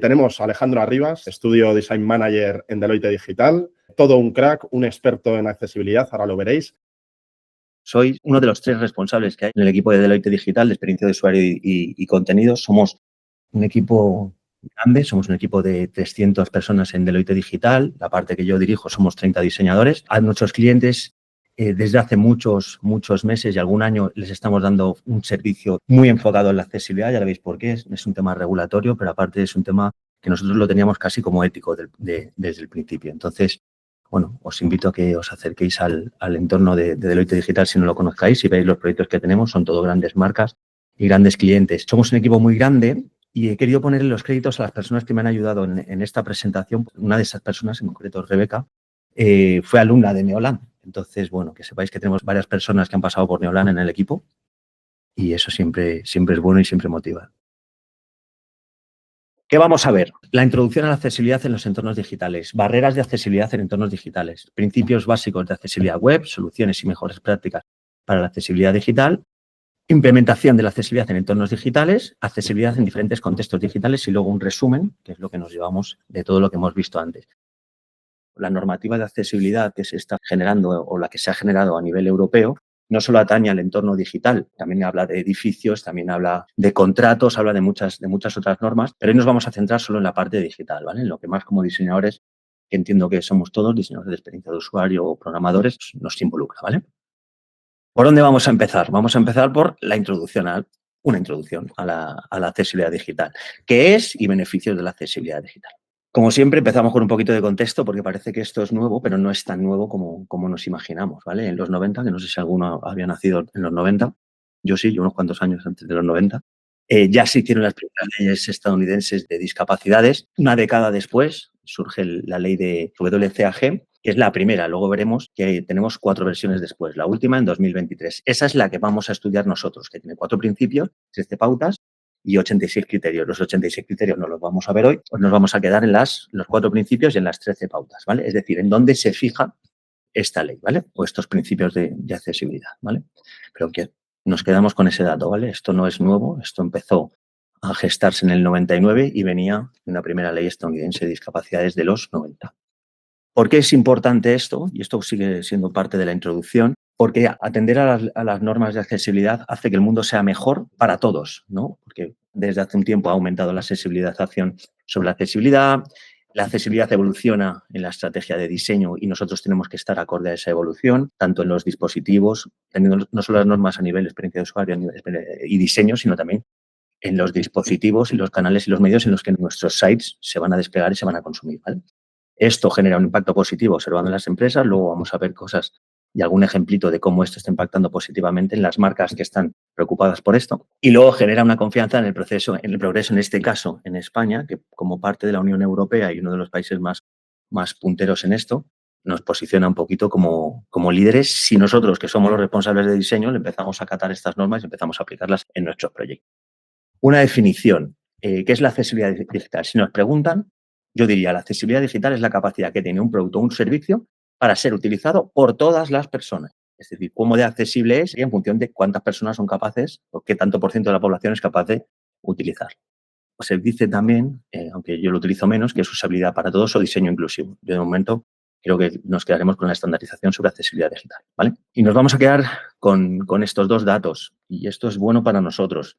Tenemos a Alejandro Arribas, Studio Design Manager en Deloitte Digital, todo un crack, un experto en accesibilidad, ahora lo veréis. Soy uno de los 3 responsables que hay en el equipo de Deloitte Digital de experiencia de usuario y contenidos. Somos un equipo grande, somos un equipo de 300 personas en Deloitte Digital. La parte que yo dirijo somos 30 diseñadores. A nuestros clientes, desde hace muchos meses y algún año, les estamos dando un servicio muy enfocado en la accesibilidad. Ya lo veis por qué. Es un tema regulatorio, pero aparte es un tema que nosotros lo teníamos casi como ético desde el principio. Entonces, bueno, os invito a que os acerquéis al entorno de Deloitte Digital si no lo conozcáis y veis los proyectos que tenemos. Son todo grandes marcas y grandes clientes. Somos un equipo muy grande y he querido ponerle los créditos a las personas que me han ayudado en esta presentación. Una de esas personas, en concreto Rebeca, fue alumna de Neolan. Entonces, bueno, que sepáis que tenemos varias personas que han pasado por Neolan en el equipo y eso siempre es bueno y siempre motiva. ¿Qué vamos a ver? La introducción a la accesibilidad en los entornos digitales, barreras de accesibilidad en entornos digitales, principios básicos de accesibilidad web, soluciones y mejores prácticas para la accesibilidad digital, implementación de la accesibilidad en entornos digitales, accesibilidad en diferentes contextos digitales y luego un resumen, que es lo que nos llevamos de todo lo que hemos visto antes. La normativa de accesibilidad que se está generando o la que se ha generado a nivel europeo no solo atañe al entorno digital, también habla de edificios, también habla de contratos, habla de muchas otras normas, pero hoy nos vamos a centrar solo en la parte digital, ¿vale? En lo que más como diseñadores, que entiendo que somos todos diseñadores de experiencia de usuario o programadores, nos involucra, ¿vale? ¿Por dónde vamos a empezar? Vamos a empezar por la introducción, una introducción a la accesibilidad digital. ¿Qué es y beneficios de la accesibilidad digital? Como siempre, empezamos con un poquito de contexto porque parece que esto es nuevo, pero no es tan nuevo como nos imaginamos, ¿vale? En los 90, que no sé si alguno había nacido en los 90, yo sí, yo unos cuantos años antes de los 90, ya se hicieron las primeras leyes estadounidenses de discapacidades. Una década después surge la ley de WCAG, que es la primera. Luego veremos que tenemos 4 versiones después. La última en 2023. Esa es la que vamos a estudiar nosotros, que tiene 4 principios, 13 pautas y 86 criterios. Los 86 criterios no los vamos a ver hoy, nos vamos a quedar en los 4 principios y en las 13 pautas, ¿vale? Es decir, en dónde se fija esta ley, ¿vale? O estos principios de accesibilidad, ¿vale? Pero que nos quedamos con ese dato, ¿vale? Esto no es nuevo, esto empezó a gestarse en el 99 y venía de una primera ley estadounidense de discapacidades de los 90. ¿Por qué es importante esto? Y esto sigue siendo parte de la introducción. Porque atender a las normas de accesibilidad hace que el mundo sea mejor para todos, ¿no? Porque desde hace un tiempo ha aumentado la sensibilización sobre la accesibilidad evoluciona en la estrategia de diseño y nosotros tenemos que estar acorde a esa evolución, tanto en los dispositivos, teniendo no solo las normas a nivel de experiencia de usuario y diseño, sino también en los dispositivos y los canales y los medios en los que nuestros sites se van a desplegar y se van a consumir, ¿vale? Esto genera un impacto positivo observando en las empresas, luego vamos a ver cosas y algún ejemplito de cómo esto está impactando positivamente en las marcas que están preocupadas por esto. Y luego genera una confianza en el proceso, en el progreso, en este caso, en España, que como parte de la Unión Europea y uno de los países más punteros en esto, nos posiciona un poquito como líderes si nosotros, que somos los responsables de diseño, le empezamos a acatar estas normas y empezamos a aplicarlas en nuestros proyectos. Una definición. ¿Qué es la accesibilidad digital? Si nos preguntan, yo diría la accesibilidad digital es la capacidad que tiene un producto o un servicio para ser utilizado por todas las personas. Es decir, cómo de accesible es y en función de cuántas personas son capaces o qué tanto por ciento de la población es capaz de utilizar. Se dice también, aunque yo lo utilizo menos, que es usabilidad para todos o diseño inclusivo. Yo de momento creo que nos quedaremos con la estandarización sobre accesibilidad digital, ¿vale? Y nos vamos a quedar con estos 2 datos y esto es bueno para nosotros.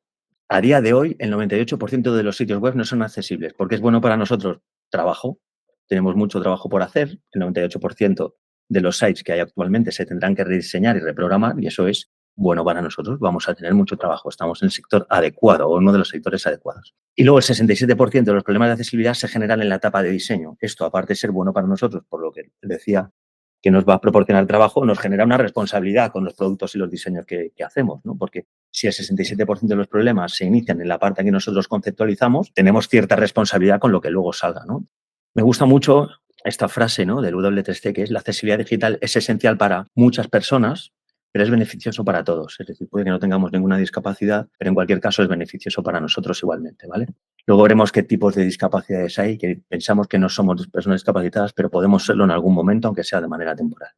A día de hoy, el 98% de los sitios web no son accesibles. ¿Por qué es bueno para nosotros? Trabajo. Tenemos mucho trabajo por hacer. El 98% de los sites que hay actualmente se tendrán que rediseñar y reprogramar y eso es bueno para nosotros. Vamos a tener mucho trabajo. Estamos en el sector adecuado o uno de los sectores adecuados. Y luego el 67% de los problemas de accesibilidad se generan en la etapa de diseño. Esto, aparte de ser bueno para nosotros, por lo que decía que nos va a proporcionar trabajo, nos genera una responsabilidad con los productos y los diseños que hacemos, ¿no? Porque si el 67% de los problemas se inician en la parte que nosotros conceptualizamos, tenemos cierta responsabilidad con lo que luego salga, ¿no? Me gusta mucho esta frase, ¿no?, del W3C, que es la accesibilidad digital es esencial para muchas personas, pero es beneficioso para todos. Es decir, puede que no tengamos ninguna discapacidad, pero en cualquier caso es beneficioso para nosotros igualmente, ¿vale? Luego veremos qué tipos de discapacidades hay, que pensamos que no somos personas discapacitadas, pero podemos serlo en algún momento, aunque sea de manera temporal.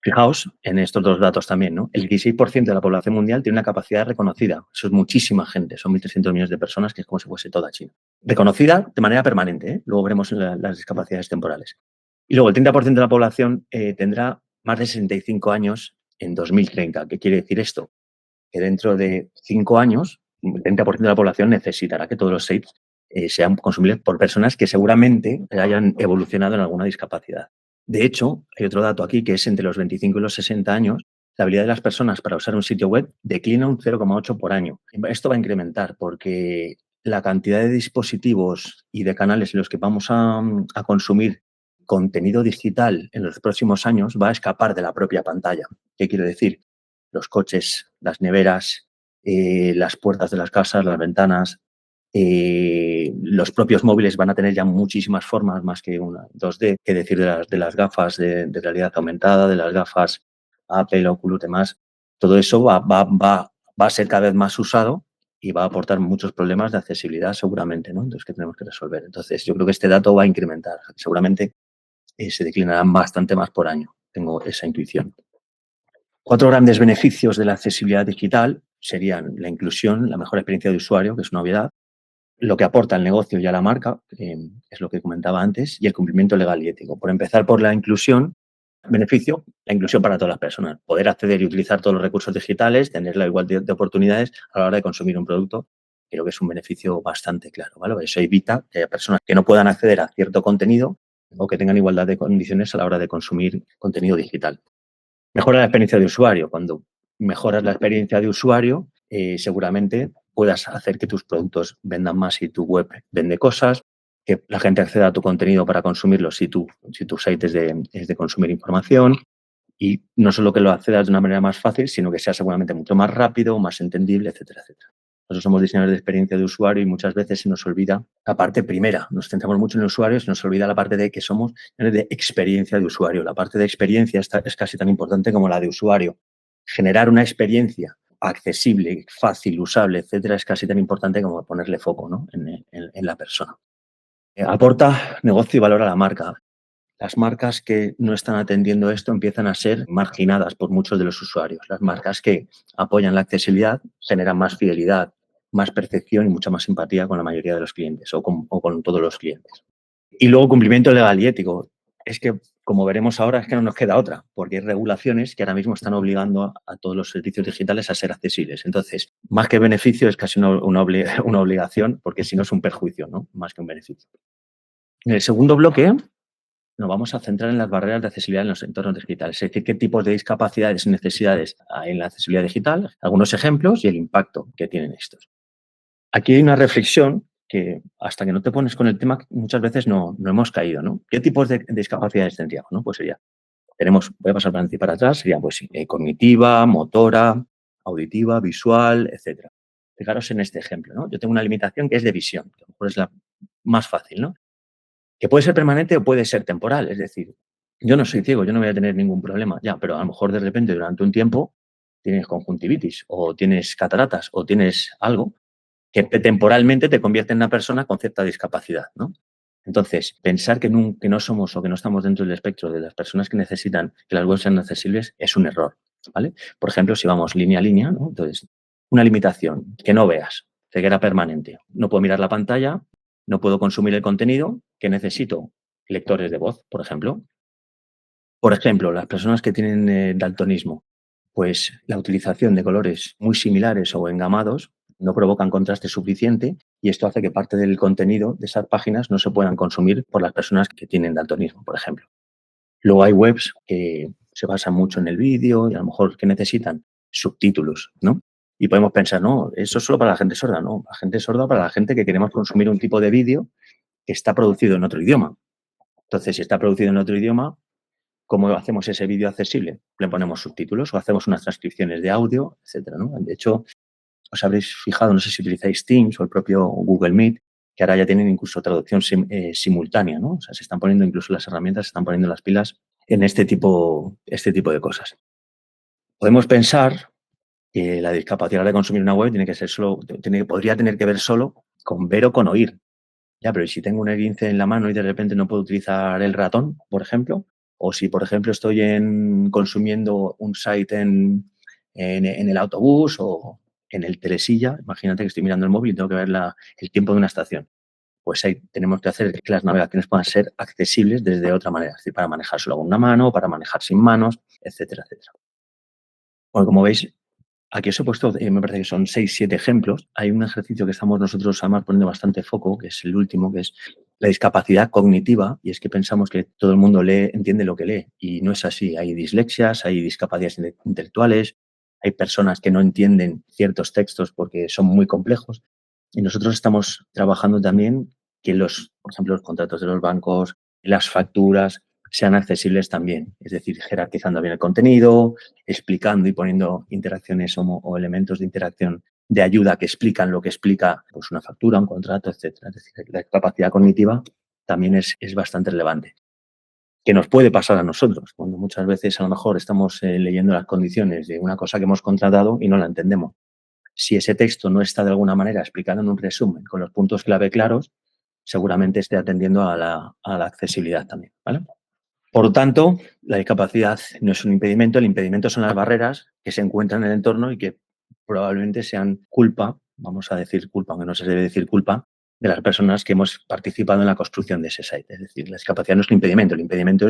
Fijaos en estos dos datos también, ¿no? El 16% de la población mundial tiene una capacidad reconocida. Eso es muchísima gente, son 1.300 millones de personas, que es como si fuese toda China. Reconocida de manera permanente, ¿eh? Luego veremos las discapacidades temporales. Y luego el 30% de la población tendrá más de 65 años en 2030. ¿Qué quiere decir esto? Que dentro de 5 años, el 30% de la población necesitará que todos los SAPs sean consumibles por personas que seguramente hayan evolucionado en alguna discapacidad. De hecho, hay otro dato aquí que es entre los 25 y los 60 años, la habilidad de las personas para usar un sitio web declina un 0,8 por año. Esto va a incrementar porque la cantidad de dispositivos y de canales en los que vamos a consumir contenido digital en los próximos años va a escapar de la propia pantalla. ¿Qué quiero decir? Los coches, las neveras, las puertas de las casas, las ventanas, los propios móviles van a tener ya muchísimas formas más que una 2D, que decir de las gafas de realidad aumentada, de las gafas Apple, Oculus, demás. Todo eso va a ser cada vez más usado y va a aportar muchos problemas de accesibilidad seguramente, ¿no? Entonces, que tenemos que resolver. Entonces, yo creo que este dato va a incrementar. Seguramente se declinarán bastante más por año. Tengo esa intuición. 4 grandes beneficios de la accesibilidad digital serían la inclusión, la mejor experiencia de usuario, que es una obviedad, lo que aporta al negocio y a la marca, es lo que comentaba antes, y el cumplimiento legal y ético. Por empezar por la inclusión, beneficio, la inclusión para todas las personas. Poder acceder y utilizar todos los recursos digitales, tener la igualdad de oportunidades a la hora de consumir un producto, creo que es un beneficio bastante claro, ¿vale? Eso evita que haya personas que no puedan acceder a cierto contenido o que tengan igualdad de condiciones a la hora de consumir contenido digital. Mejora la experiencia de usuario. Cuando mejoras la experiencia de usuario, seguramente puedas hacer que tus productos vendan más si tu web vende cosas, que la gente acceda a tu contenido para consumirlo si tu site es de consumir información, y no solo que lo accedas de una manera más fácil, sino que sea seguramente mucho más rápido, más entendible, etcétera, etcétera. Nosotros somos diseñadores de experiencia de usuario y muchas veces se nos olvida la parte primera. Nos centramos mucho en el usuario y se nos olvida la parte de que somos de experiencia de usuario. La parte de experiencia es casi tan importante como la de usuario. Generar una experiencia accesible, fácil, usable, etcétera, es casi tan importante como ponerle foco, ¿no? en la persona. Aporta negocio y valor a la marca. Las marcas que no están atendiendo esto empiezan a ser marginadas por muchos de los usuarios. Las marcas que apoyan la accesibilidad generan más fidelidad, más percepción y mucha más simpatía con la mayoría de los clientes o con todos los clientes. Y luego cumplimiento legal y ético. Es que, como veremos ahora, es que no nos queda otra, porque hay regulaciones que ahora mismo están obligando a todos los servicios digitales a ser accesibles. Entonces, más que beneficio, es casi una obligación, porque si no es un perjuicio, ¿no? Más que un beneficio. En el segundo bloque nos vamos a centrar en las barreras de accesibilidad en los entornos digitales, es decir, qué tipos de discapacidades y necesidades hay en la accesibilidad digital, algunos ejemplos y el impacto que tienen estos. Aquí hay una reflexión que hasta que no te pones con el tema muchas veces no hemos caído, ¿no? ¿Qué tipos de discapacidades tendríamos? ¿No? Pues sería, voy a pasar para adelante y para atrás, sería pues cognitiva, motora, auditiva, visual, etcétera. Fijaros en este ejemplo, ¿no? Yo tengo una limitación que es de visión, que a lo mejor es la más fácil, ¿no? Que puede ser permanente o puede ser temporal, es decir, yo no soy ciego, yo no voy a tener ningún problema, ya, pero a lo mejor de repente durante un tiempo tienes conjuntivitis o tienes cataratas o tienes algo que temporalmente te convierte en una persona con cierta discapacidad, ¿no? Entonces, pensar que no somos o que no estamos dentro del espectro de las personas que necesitan que las webs sean accesibles es un error, ¿vale? Por ejemplo, si vamos línea a línea, ¿no? Entonces, una limitación, que no veas, ceguera permanente. No puedo mirar la pantalla, no puedo consumir el contenido, que necesito lectores de voz, por ejemplo. Por ejemplo, las personas que tienen daltonismo, pues la utilización de colores muy similares o engamados no provocan contraste suficiente y esto hace que parte del contenido de esas páginas no se puedan consumir por las personas que tienen daltonismo, por ejemplo. Luego hay webs que se basan mucho en el vídeo y a lo mejor que necesitan subtítulos, ¿no? Y podemos pensar, no, eso es solo para la gente sorda, no. La gente sorda para la gente que queremos consumir un tipo de vídeo que está producido en otro idioma. Entonces, si está producido en otro idioma, ¿cómo hacemos ese vídeo accesible? Le ponemos subtítulos o hacemos unas transcripciones de audio, etcétera, ¿no? De hecho, os habréis fijado, no sé si utilizáis Teams o el propio Google Meet, que ahora ya tienen incluso traducción simultánea, ¿no? O sea, se están poniendo incluso las herramientas, se están poniendo las pilas en este tipo de cosas. Podemos pensar que la discapacidad de consumir una web podría tener que ver solo con ver o con oír. Ya, pero ¿y si tengo un esguince en la mano y de repente no puedo utilizar el ratón, por ejemplo? O si, por ejemplo, estoy consumiendo un site en el autobús o en el telesilla, imagínate que estoy mirando el móvil y tengo que ver el tiempo de una estación. Pues ahí tenemos que hacer que las navegaciones puedan ser accesibles desde otra manera, es decir, para manejar solo con una mano, para manejar sin manos, etcétera, etcétera. Bueno, como veis, aquí os he puesto, me parece que son 6, 7 ejemplos. Hay un ejercicio que estamos nosotros además poniendo bastante foco, que es el último, que es la discapacidad cognitiva, y es que pensamos que todo el mundo entiende lo que lee, y no es así. Hay dislexias, hay discapacidades intelectuales, hay personas que no entienden ciertos textos porque son muy complejos, y nosotros estamos trabajando también que por ejemplo, los contratos de los bancos, las facturas, sean accesibles también, es decir, jerarquizando bien el contenido, explicando y poniendo interacciones o elementos de interacción de ayuda que explican lo que explica pues, una factura, un contrato, etcétera. Es decir, la capacidad cognitiva también es bastante relevante. Que nos puede pasar a nosotros, cuando muchas veces a lo mejor estamos leyendo las condiciones de una cosa que hemos contratado y no la entendemos. Si ese texto no está de alguna manera explicado en un resumen con los puntos clave claros, seguramente esté atendiendo a la accesibilidad también, ¿vale? Por lo tanto, la discapacidad no es un impedimento, el impedimento son las barreras que se encuentran en el entorno y que probablemente sean culpa, vamos a decir culpa, aunque no se debe decir culpa, de las personas que hemos participado en la construcción de ese site. Es decir, la discapacidad no es un impedimento, el impedimento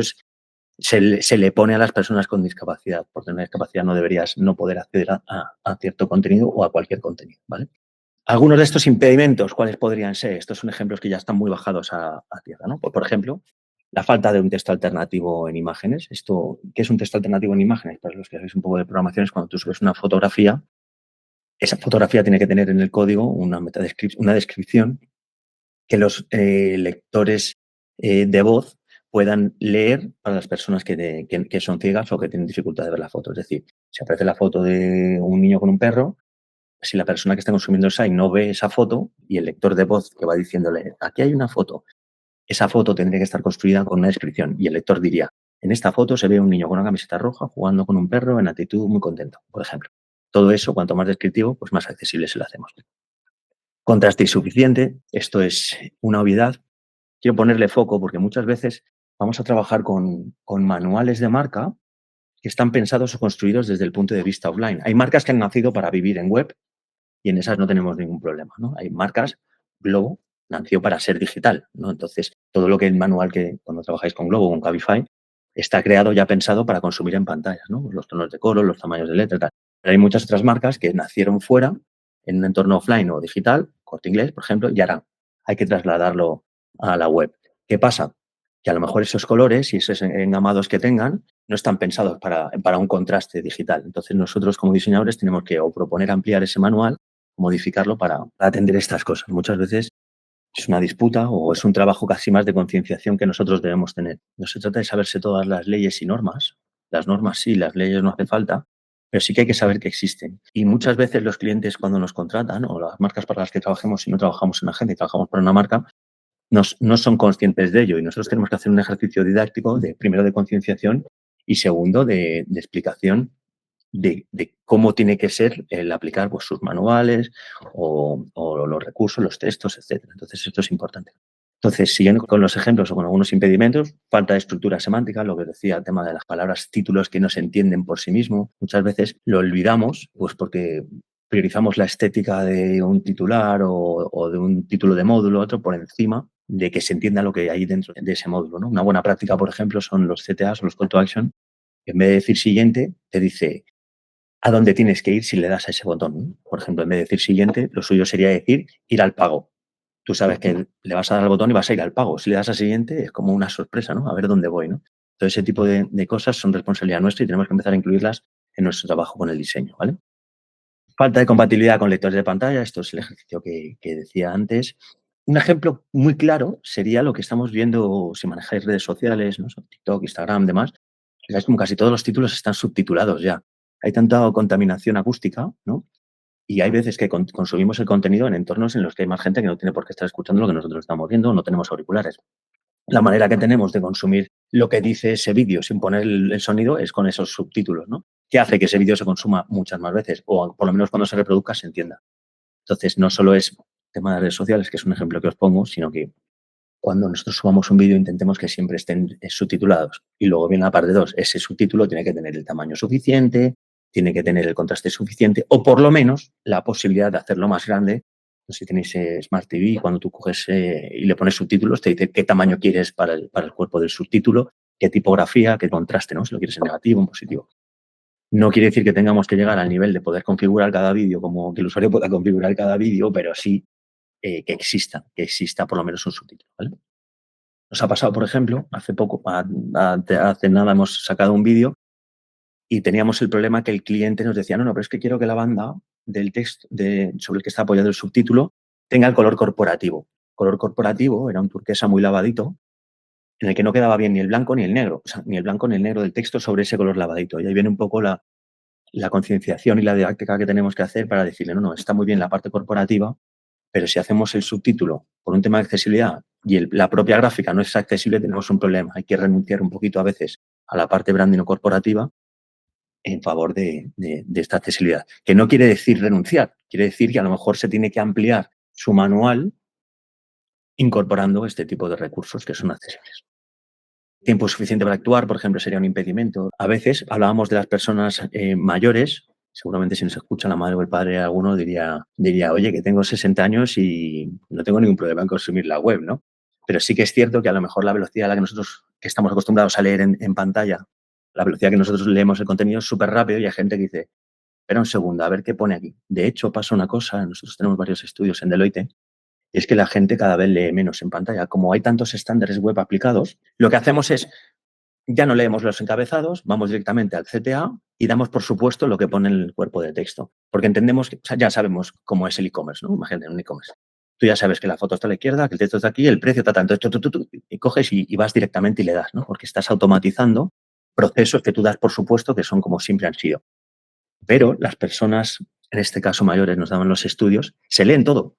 se le pone a las personas con discapacidad. Por tener una discapacidad no deberías no poder acceder a cierto contenido o a cualquier contenido, ¿vale? Algunos de estos impedimentos, ¿cuáles podrían ser? Estos son ejemplos que ya están muy bajados a tierra, ¿no? Por ejemplo, la falta de un texto alternativo en imágenes. ¿Qué es un texto alternativo en imágenes? Para los que sabéis un poco de programación, es cuando tú subes una fotografía, esa fotografía tiene que tener en el código una descripción que los lectores de voz puedan leer para las personas que son ciegas o que tienen dificultad de ver la foto. Es decir, si aparece la foto de un niño con un perro, si la persona que está consumiendo el site no ve esa foto y el lector de voz que va diciéndole, aquí hay una foto, esa foto tendría que estar construida con una descripción y el lector diría, en esta foto se ve un niño con una camiseta roja jugando con un perro en actitud muy contento, por ejemplo. Todo eso, cuanto más descriptivo, pues más accesible se lo hacemos. Contraste insuficiente, esto es una obviedad. Quiero ponerle foco porque muchas veces vamos a trabajar con manuales de marca que están pensados o construidos desde el punto de vista offline. Hay marcas que han nacido para vivir en web y en esas no tenemos ningún problema, ¿no? Hay marcas, Globo nació para ser digital, ¿no? Entonces, todo lo que el manual que cuando trabajáis con Globo o con Cabify está creado ya pensado para consumir en pantallas, ¿no? Los tonos de color, los tamaños de letra, tal. Pero hay muchas otras marcas que nacieron fuera, en un entorno offline o digital, Corte Inglés, por ejemplo, y ahora hay que trasladarlo a la web. ¿Qué pasa? Que a lo mejor esos colores y esos engamados que tengan no están pensados para un contraste digital. Entonces, nosotros como diseñadores tenemos que o proponer ampliar ese manual, modificarlo para atender estas cosas. Muchas veces es una disputa o es un trabajo casi más de concienciación que nosotros debemos tener. No se trata de saberse todas las leyes y normas. Las normas sí, las leyes no hace falta, pero sí que hay que saber que existen. Y muchas veces los clientes cuando nos contratan o las marcas para las que trabajemos, si no trabajamos en agente y trabajamos para una marca, no son conscientes de ello y nosotros tenemos que hacer un ejercicio didáctico, primero de concienciación y segundo de explicación de cómo tiene que ser el aplicar pues, sus manuales o los recursos, los textos, etcétera. Entonces, esto es importante. Entonces, siguiendo con los ejemplos o con algunos impedimentos, falta de estructura semántica, lo que decía, el tema de las palabras títulos que no se entienden por sí mismos. Muchas veces lo olvidamos pues porque priorizamos la estética de un titular o de un título de módulo, otro por encima de que se entienda lo que hay dentro de ese módulo, ¿no? Una buena práctica, por ejemplo, son los CTAs o los Call to Action. En vez de decir siguiente, te dice a dónde tienes que ir si le das a ese botón, ¿no? Por ejemplo, en vez de decir siguiente, lo suyo sería decir ir al pago. Tú sabes que le vas a dar al botón y vas a ir al pago. Si le das a siguiente, es como una sorpresa, ¿no? A ver dónde voy, ¿no? Todo ese tipo de cosas son responsabilidad nuestra y tenemos que empezar a incluirlas en nuestro trabajo con el diseño, ¿vale? Falta de compatibilidad con lectores de pantalla. Esto es el ejercicio que decía antes. Un ejemplo muy claro sería lo que estamos viendo si manejáis redes sociales, ¿no? TikTok, Instagram, demás. Es como casi todos los títulos están subtitulados ya. Hay tanta contaminación acústica, ¿no? Y hay veces que consumimos el contenido en entornos en los que hay más gente que no tiene por qué estar escuchando lo que nosotros estamos viendo, no tenemos auriculares. La manera que tenemos de consumir lo que dice ese vídeo sin poner el sonido es con esos subtítulos, ¿no? Que hace que ese vídeo se consuma muchas más veces o por lo menos cuando se reproduzca se entienda. Entonces, no solo es tema de redes sociales, que es un ejemplo que os pongo, sino que cuando nosotros subamos un vídeo intentemos que siempre estén subtitulados. Y luego viene la parte 2. Ese subtítulo tiene que tener el tamaño suficiente, tiene que tener el contraste suficiente o por lo menos la posibilidad de hacerlo más grande. No sé si tenéis Smart TV, cuando tú coges y le pones subtítulos, te dice qué tamaño quieres para el cuerpo del subtítulo, qué tipografía, qué contraste, ¿no? Si lo quieres en negativo o en positivo. No quiere decir que tengamos que llegar al nivel de poder configurar cada vídeo, como que el usuario pueda configurar cada vídeo, pero sí que exista por lo menos un subtítulo, ¿vale? Nos ha pasado, por ejemplo, hace poco, hace nada hemos sacado un vídeo y teníamos el problema que el cliente nos decía, no, pero es que quiero que la banda del texto sobre el que está apoyado el subtítulo tenga el color corporativo. El color corporativo era un turquesa muy lavadito, en el que no quedaba bien ni el blanco ni el negro, o sea, ni el blanco ni el negro del texto sobre ese color lavadito. Y ahí viene un poco la concienciación y la didáctica que tenemos que hacer para decirle, no, está muy bien la parte corporativa, pero si hacemos el subtítulo por un tema de accesibilidad y la propia gráfica no es accesible, tenemos un problema. Hay que renunciar un poquito a veces a la parte branding o corporativa en favor de esta accesibilidad. Que no quiere decir renunciar, quiere decir que a lo mejor se tiene que ampliar su manual incorporando este tipo de recursos que son accesibles. Tiempo suficiente para actuar, por ejemplo, sería un impedimento. A veces hablábamos de las personas mayores. Seguramente si nos escucha la madre o el padre alguno diría, oye, que tengo 60 años y no tengo ningún problema en consumir la web, ¿no? Pero sí que es cierto que a lo mejor la velocidad a la que nosotros que estamos acostumbrados a leer en pantalla, la velocidad que nosotros leemos el contenido es súper rápido y hay gente que dice, espera un segundo, a ver qué pone aquí. De hecho, pasa una cosa, nosotros tenemos varios estudios en Deloitte, y es que la gente cada vez lee menos en pantalla. Como hay tantos estándares web aplicados, lo que hacemos es, ya no leemos los encabezados, vamos directamente al CTA y damos por supuesto lo que pone en el cuerpo de texto. Porque entendemos, o sea, ya sabemos cómo es el e-commerce, ¿no? Imagínate, un e-commerce. Tú ya sabes que la foto está a la izquierda, que el texto está aquí, el precio está tanto, y coges y vas directamente y le das, ¿no? Porque estás automatizando procesos que tú das por supuesto que son como siempre han sido. Pero las personas, en este caso mayores, nos daban los estudios, se leen todo.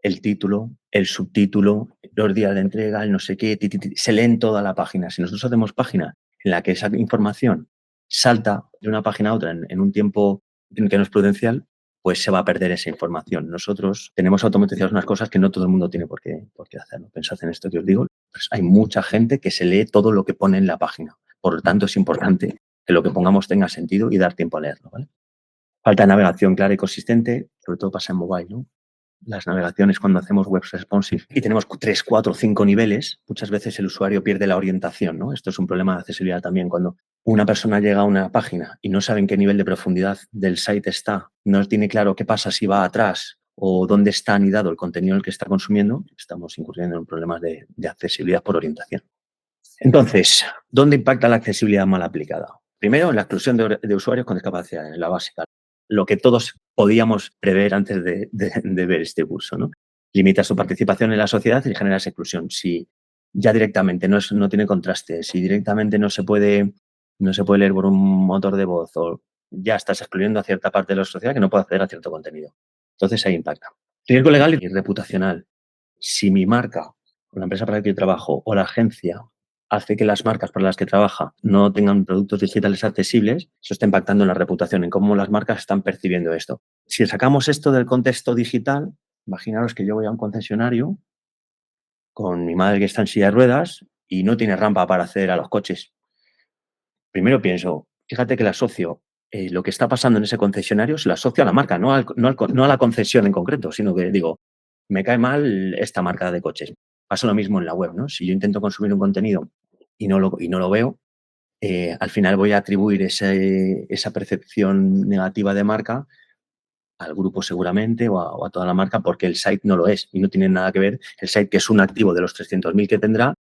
El título, el subtítulo, los días de entrega, el no sé qué, se leen toda la página. Si nosotros hacemos página en la que esa información salta de una página a otra en un tiempo que no es prudencial, pues se va a perder esa información. Nosotros tenemos automatizadas unas cosas que no todo el mundo tiene por qué hacerlo. Pensad en esto que os digo. Pues hay mucha gente que se lee todo lo que pone en la página. Por lo tanto, es importante que lo que pongamos tenga sentido y dar tiempo a leerlo, ¿vale? Falta de navegación clara y consistente, sobre todo pasa en mobile, ¿no? Las navegaciones cuando hacemos web responsive y tenemos 3, 4, 5 niveles, muchas veces el usuario pierde la orientación, ¿no? Esto es un problema de accesibilidad también. Cuando una persona llega a una página y no sabe en qué nivel de profundidad del site está, no tiene claro qué pasa si va atrás o dónde está anidado el contenido en el que está consumiendo, estamos incurriendo en problemas de accesibilidad por orientación. Entonces, ¿dónde impacta la accesibilidad mal aplicada? Primero, en la exclusión de usuarios con discapacidad, en la básica. Lo que todos podíamos prever antes de ver este curso, ¿no? Limita su participación en la sociedad y genera esa exclusión. Si ya directamente no tiene contraste, si directamente no se puede leer por un motor de voz o ya estás excluyendo a cierta parte de la sociedad que no puede acceder a cierto contenido. Entonces ahí impacta. Riesgo legal y reputacional. Si mi marca o la empresa para la que yo trabajo o la agencia hace que las marcas para las que trabaja no tengan productos digitales accesibles, eso está impactando en la reputación, en cómo las marcas están percibiendo esto. Si sacamos esto del contexto digital, imaginaros que yo voy a un concesionario con mi madre que está en silla de ruedas y no tiene rampa para acceder a los coches. Primero pienso, fíjate que la asocio, lo que está pasando en ese concesionario se lo asocio a la marca, no a la concesión en concreto, sino que digo, me cae mal esta marca de coches. Pasa lo mismo en la web, ¿no? Si yo intento consumir un contenido y no lo veo, al final voy a atribuir esa percepción negativa de marca al grupo seguramente o a toda la marca porque el site no lo es y no tiene nada que ver. El site, que es un activo de los 300.000 que tendrá,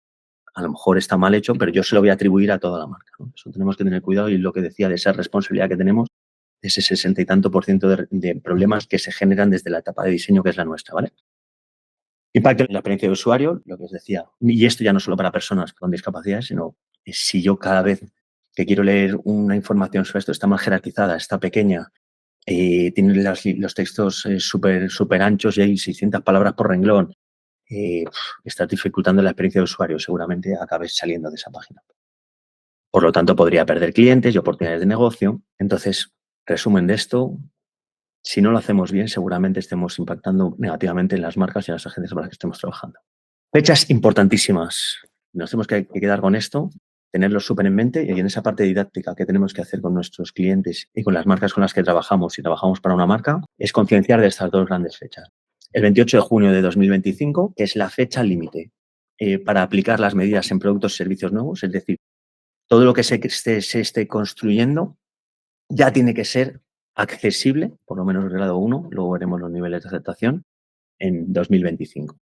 a lo mejor está mal hecho, pero yo se lo voy a atribuir a toda la marca, ¿no? Eso tenemos que tener cuidado y lo que decía de esa responsabilidad que tenemos, ese 60 y tanto % de problemas que se generan desde la etapa de diseño que es la nuestra, ¿vale? Impacto en la experiencia de usuario, lo que os decía. Y esto ya no solo para personas con discapacidades, sino si yo cada vez que quiero leer una información sobre esto está mal jerarquizada, está pequeña, tiene los textos súper anchos y hay 600 palabras por renglón, estás dificultando la experiencia de usuario, seguramente acabes saliendo de esa página. Por lo tanto, podría perder clientes y oportunidades de negocio. Entonces, resumen de esto, si no lo hacemos bien, seguramente estemos impactando negativamente en las marcas y en las agencias para las que estemos trabajando. Fechas importantísimas. Nos tenemos que quedar con esto, tenerlo súper en mente, y en esa parte didáctica que tenemos que hacer con nuestros clientes y con las marcas con las que trabajamos, si trabajamos para una marca, es concienciar de estas dos grandes fechas. El 28 de junio de 2025, que es la fecha límite para aplicar las medidas en productos y servicios nuevos, es decir, todo lo que se esté construyendo ya tiene que ser accesible, por lo menos el grado 1, luego veremos los niveles de aceptación, en 2025.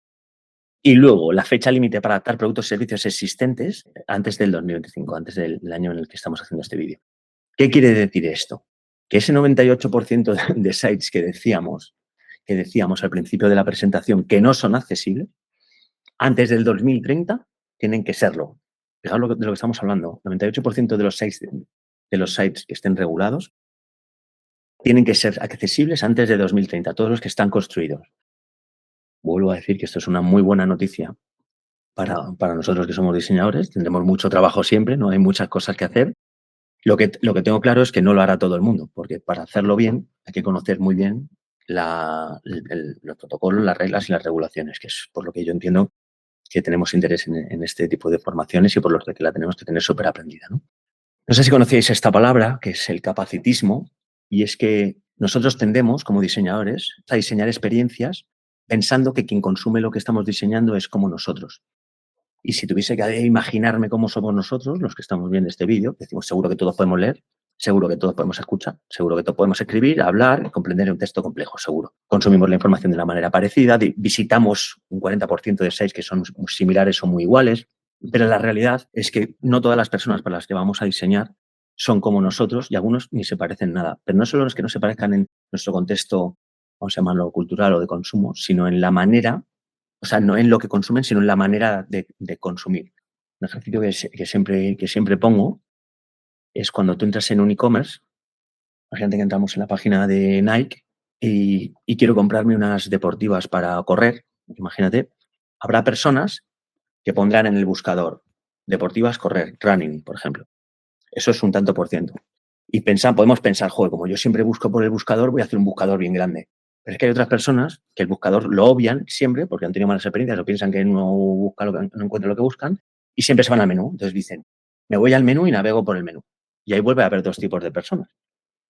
Y luego, la fecha límite para adaptar productos y servicios existentes antes del 2025, antes del año en el que estamos haciendo este vídeo. ¿Qué quiere decir esto? Que ese 98% de sites que decíamos al principio de la presentación que no son accesibles, antes del 2030 tienen que serlo. Fijaos de lo que estamos hablando. 98% de los sites que estén regulados tienen que ser accesibles antes de 2030, todos los que están construidos. Vuelvo a decir que esto es una muy buena noticia para nosotros que somos diseñadores. Tendremos mucho trabajo siempre, no hay muchas cosas que hacer. Lo que tengo claro es que no lo hará todo el mundo, porque para hacerlo bien hay que conocer muy bien los protocolos, las reglas y las regulaciones, que es por lo que yo entiendo que tenemos interés en este tipo de formaciones y por lo que la tenemos que tener súper aprendida, ¿no? No sé si conocéis esta palabra, que es el capacitismo, y es que nosotros tendemos, como diseñadores, a diseñar experiencias pensando que quien consume lo que estamos diseñando es como nosotros. Y si tuviese que imaginarme cómo somos nosotros, los que estamos viendo este vídeo, decimos seguro que todos podemos leer, seguro que todos podemos escuchar, seguro que todos podemos escribir, hablar, comprender un texto complejo, seguro. Consumimos la información de una manera parecida, visitamos un 40% de sites que son similares o muy iguales, pero la realidad es que no todas las personas para las que vamos a diseñar son como nosotros y algunos ni se parecen nada. Pero no solo los que no se parezcan en nuestro contexto, vamos a llamarlo cultural o de consumo, sino en la manera, o sea, no en lo que consumen, sino en la manera de consumir. Un ejercicio que siempre pongo es cuando tú entras en un e-commerce, imagínate que entramos en la página de Nike y quiero comprarme unas deportivas para correr, imagínate, habrá personas que pondrán en el buscador deportivas correr, running, por ejemplo. Eso es un tanto por ciento. Y podemos pensar, joder, como yo siempre busco por el buscador, voy a hacer un buscador bien grande. Pero es que hay otras personas que el buscador lo obvian siempre porque han tenido malas experiencias o piensan que no encuentran lo que buscan y siempre se van al menú. Entonces dicen, me voy al menú y navego por el menú. Y ahí vuelve a haber dos tipos de personas.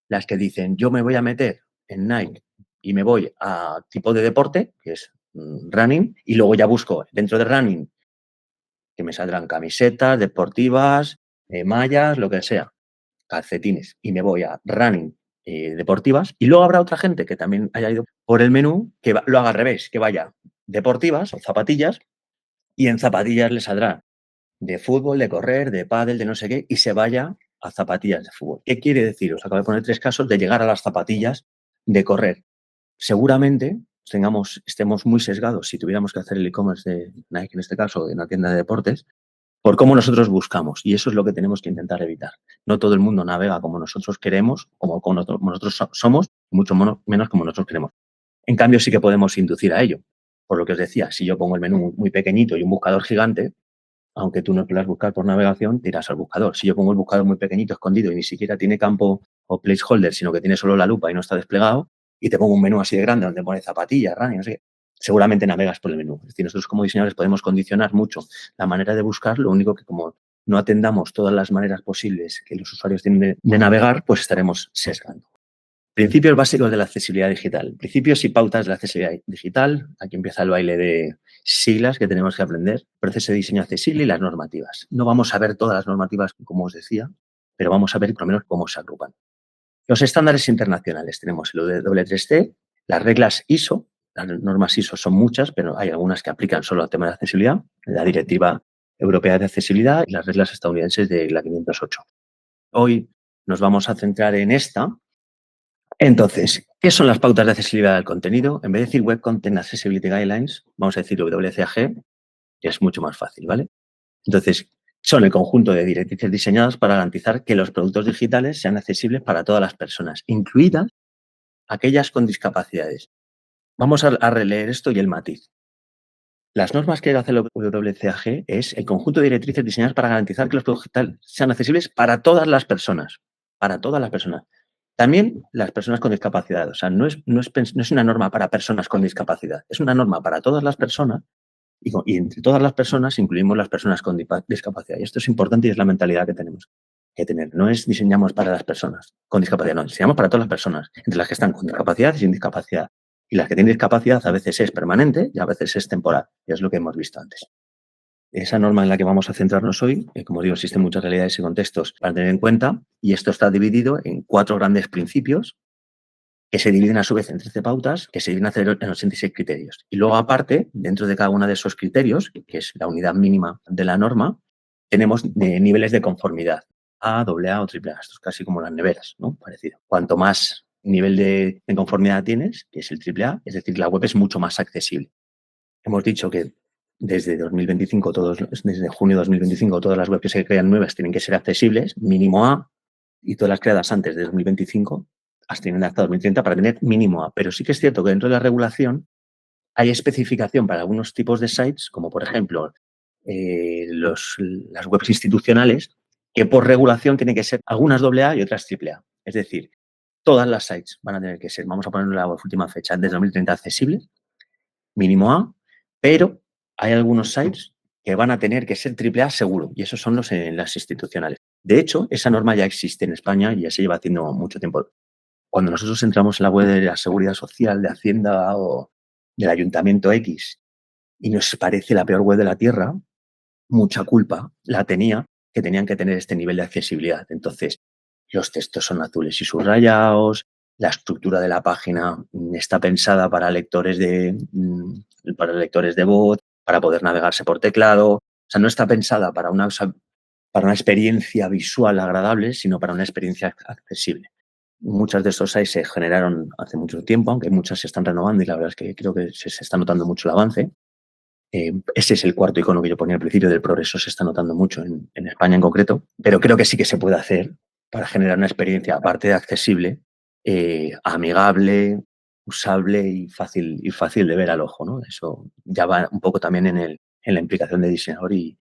Las que dicen, yo me voy a meter en Nike y me voy a tipo de deporte, que es running, y luego ya busco dentro de running que me saldrán camisetas deportivas, mallas, lo que sea, calcetines, y me voy a running deportivas, y luego habrá otra gente que también haya ido por el menú que lo haga al revés, que vaya deportivas o zapatillas, y en zapatillas le saldrá de fútbol, de correr, de pádel, de no sé qué, y se vaya a zapatillas de fútbol. ¿Qué quiere decir? Os acabo de poner 3 casos de llegar a las zapatillas de correr. Seguramente estemos muy sesgados si tuviéramos que hacer el e-commerce de Nike, en este caso, de una tienda de deportes, por cómo nosotros buscamos. Y eso es lo que tenemos que intentar evitar. No todo el mundo navega como nosotros queremos, como nosotros somos, mucho menos como nosotros queremos. En cambio, sí que podemos inducir a ello. Por lo que os decía, si yo pongo el menú muy pequeñito y un buscador gigante, aunque tú no quieras buscar por navegación, te irás al buscador. Si yo pongo el buscador muy pequeñito, escondido y ni siquiera tiene campo o placeholder, sino que tiene solo la lupa y no está desplegado, y te pongo un menú así de grande donde pone zapatillas, running, no sé qué, seguramente navegas por el menú. Es decir, nosotros como diseñadores podemos condicionar mucho la manera de buscar, lo único que como no atendamos todas las maneras posibles que los usuarios tienen de navegar, pues estaremos sesgando. Principios básicos de la accesibilidad digital. Principios y pautas de la accesibilidad digital. Aquí empieza el baile de siglas que tenemos que aprender. Proceso de diseño accesible y las normativas. No vamos a ver todas las normativas, como os decía, pero vamos a ver por lo menos cómo se agrupan. Los estándares internacionales. Tenemos el W3C, las reglas ISO. Las normas ISO son muchas, pero hay algunas que aplican solo al tema de accesibilidad. La Directiva Europea de Accesibilidad y las reglas estadounidenses de la 508. Hoy nos vamos a centrar en esta. Entonces, ¿qué son las pautas de accesibilidad del contenido? En vez de decir Web Content Accessibility Guidelines, vamos a decir WCAG, que es mucho más fácil, ¿vale? Entonces, son el conjunto de directrices diseñadas para garantizar que los productos digitales sean accesibles para todas las personas, incluidas aquellas con discapacidades. Vamos a releer esto y el matiz. Las normas que hace el WCAG es el conjunto de directrices diseñadas para garantizar que los productos digitales sean accesibles para todas las personas. Para todas las personas. También las personas con discapacidad. O sea, no es una norma para personas con discapacidad. Es una norma para todas las personas Y entre todas las personas incluimos las personas con discapacidad. Y esto es importante y es la mentalidad que tenemos que tener. No es diseñamos para las personas con discapacidad, no, diseñamos para todas las personas, entre las que están con discapacidad y sin discapacidad. Y las que tienen discapacidad a veces es permanente y a veces es temporal. Y es lo que hemos visto antes. Esa norma en la que vamos a centrarnos hoy, como digo, existen muchas realidades y contextos para tener en cuenta, y esto está dividido en 4 grandes principios que se dividen a su vez en 13 pautas, que se dividen en los 86 criterios. Y luego, aparte, dentro de cada uno de esos criterios, que es la unidad mínima de la norma, tenemos niveles de conformidad, A, AA o AAA. Esto es casi como las neveras, ¿no? Parecido. Cuanto más nivel de conformidad tienes, que es el AAA, es decir, la web es mucho más accesible. Hemos dicho que desde 2025, desde junio de 2025, todas las webs que se crean nuevas tienen que ser accesibles, mínimo A, y todas las creadas antes de 2025 tienen hasta 2030 para tener mínimo A. Pero sí que es cierto que dentro de la regulación hay especificación para algunos tipos de sites, como por ejemplo las webs institucionales, que por regulación tienen que ser algunas AA y otras AAA. Es decir, todas las sites van a tener que ser, vamos a poner la última fecha, desde 2030 accesibles, mínimo A, pero hay algunos sites que van a tener que ser AAA seguro, y esos son las institucionales. De hecho, esa norma ya existe en España y ya se lleva haciendo mucho tiempo. Cuando nosotros entramos en la web de la Seguridad Social, de Hacienda o del Ayuntamiento X y nos parece la peor web de la Tierra, mucha culpa la tenía que tenían que tener este nivel de accesibilidad. Entonces, los textos son azules y subrayados, la estructura de la página está pensada para lectores de voz, para poder navegarse por teclado. O sea, no está pensada para una experiencia visual agradable, sino para una experiencia accesible. Muchas de estos sites se generaron hace mucho tiempo, aunque muchas se están renovando y la verdad es que creo que se está notando mucho el avance. Ese es el cuarto icono que yo ponía al principio del progreso, se está notando mucho en España en concreto, pero creo que sí que se puede hacer para generar una experiencia, aparte de accesible, amigable, usable y fácil de ver al ojo, ¿no? Eso ya va un poco también en la implicación de diseñador y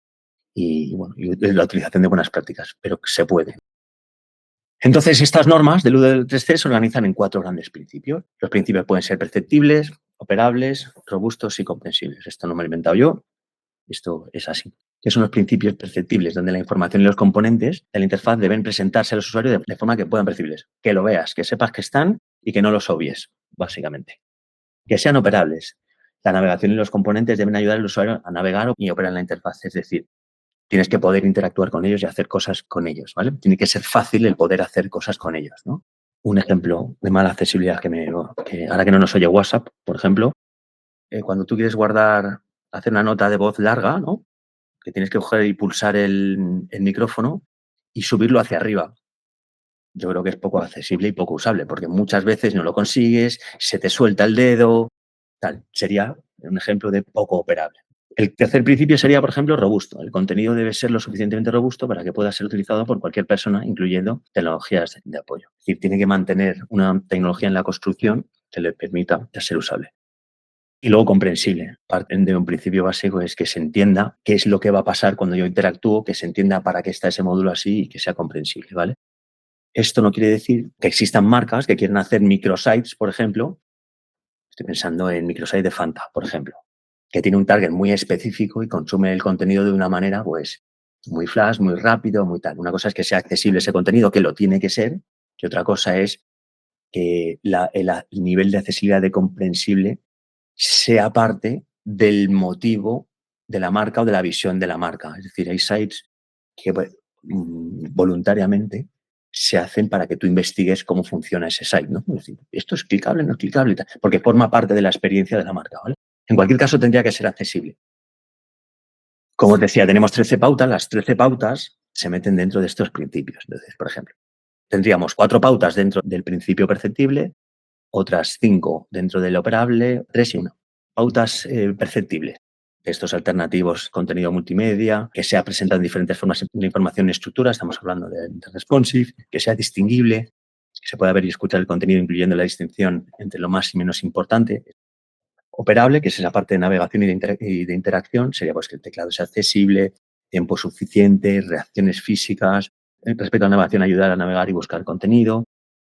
la utilización de buenas prácticas, pero se puede. Entonces, estas normas del U3C se organizan en 4 grandes principios. Los principios pueden ser perceptibles, operables, robustos y comprensibles. Esto no me lo he inventado yo, esto es así. ¿Qué son los principios perceptibles? Donde la información y los componentes de la interfaz deben presentarse a los usuarios de forma que puedan percibirles, que lo veas, que sepas que están y que no los obvies, básicamente. Que sean operables. La navegación y los componentes deben ayudar al usuario a navegar y operar en la interfaz, es decir, tienes que poder interactuar con ellos y hacer cosas con ellos, ¿vale? Tiene que ser fácil el poder hacer cosas con ellos, ¿no? Un ejemplo de mala accesibilidad que ahora que no nos oye WhatsApp, por ejemplo, cuando tú quieres hacer una nota de voz larga, ¿no? Que tienes que coger y pulsar el micrófono y subirlo hacia arriba. Yo creo que es poco accesible y poco usable, porque muchas veces no lo consigues, se te suelta el dedo, tal. Sería un ejemplo de poco operable. El tercer principio sería, por ejemplo, robusto. El contenido debe ser lo suficientemente robusto para que pueda ser utilizado por cualquier persona, incluyendo tecnologías de apoyo. Es decir, tiene que mantener una tecnología en la construcción que le permita ser usable. Y luego comprensible. Parte de un principio básico es que se entienda qué es lo que va a pasar cuando yo interactúo, que se entienda para qué está ese módulo así y que sea comprensible, ¿vale? Esto no quiere decir que existan marcas que quieren hacer microsites, por ejemplo. Estoy pensando en microsite de Fanta, por ejemplo, que tiene un target muy específico y consume el contenido de una manera, pues, muy flash, muy rápido, muy tal. Una cosa es que sea accesible ese contenido, que lo tiene que ser, y otra cosa es que el nivel de accesibilidad de comprensible sea parte del motivo de la marca o de la visión de la marca. Es decir, hay sites que voluntariamente se hacen para que tú investigues cómo funciona ese site, ¿no? Es decir, esto es clicable, no es clicable, porque forma parte de la experiencia de la marca, ¿vale? En cualquier caso, tendría que ser accesible. Como os decía, tenemos 13 pautas. Las 13 pautas se meten dentro de estos principios. Entonces, por ejemplo, tendríamos 4 pautas dentro del principio perceptible, otras 5 dentro del operable, 3 y 1. Pautas perceptibles. Textos alternativos, contenido multimedia, que sea presentado en diferentes formas de información y estructura. Estamos hablando de responsive, que sea distinguible, que se pueda ver y escuchar el contenido incluyendo la distinción entre lo más y menos importante. Operable, que es esa parte de navegación y de interacción, sería pues que el teclado sea accesible, tiempo suficiente, reacciones físicas. Respecto a la navegación, ayudar a navegar y buscar contenido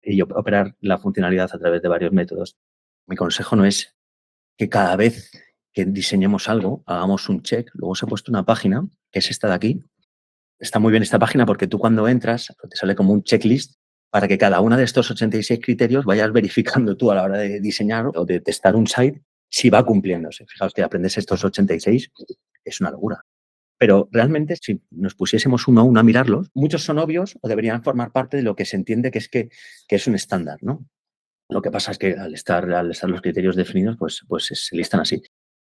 y operar la funcionalidad a través de varios métodos. Mi consejo no es que cada vez que diseñemos algo, hagamos un check. Luego os he puesto una página, que es esta de aquí. Está muy bien esta página porque tú cuando entras te sale como un checklist para que cada uno de estos 86 criterios vayas verificando tú a la hora de diseñar o de testar un site si va cumpliéndose. Fijaos que aprendes estos 86 es una locura. Pero realmente, si nos pusiésemos uno a uno a mirarlos, muchos son obvios o deberían formar parte de lo que se entiende que es un estándar, ¿no? Lo que pasa es que al estar los criterios definidos, pues se listan así.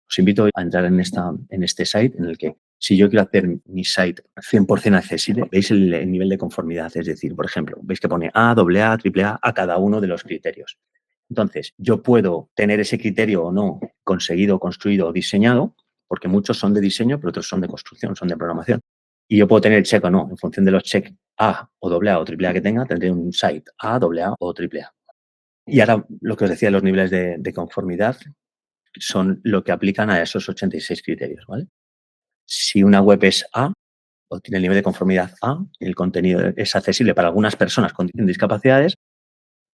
Os invito a entrar en este site en el que si yo quiero hacer mi site 100% accesible, veis el nivel de conformidad. Es decir, por ejemplo, veis que pone A, AA, AAA a cada uno de los criterios. Entonces, yo puedo tener ese criterio o no conseguido, construido o diseñado, porque muchos son de diseño, pero otros son de construcción, son de programación. Y yo puedo tener el check o no. En función de los check A o AA o AAA que tenga, tendré un site A, AA o AAA. Y ahora, lo que os decía, los niveles de conformidad son lo que aplican a esos 86 criterios, ¿vale? Si una web es A o tiene el nivel de conformidad A, el contenido es accesible para algunas personas con discapacidades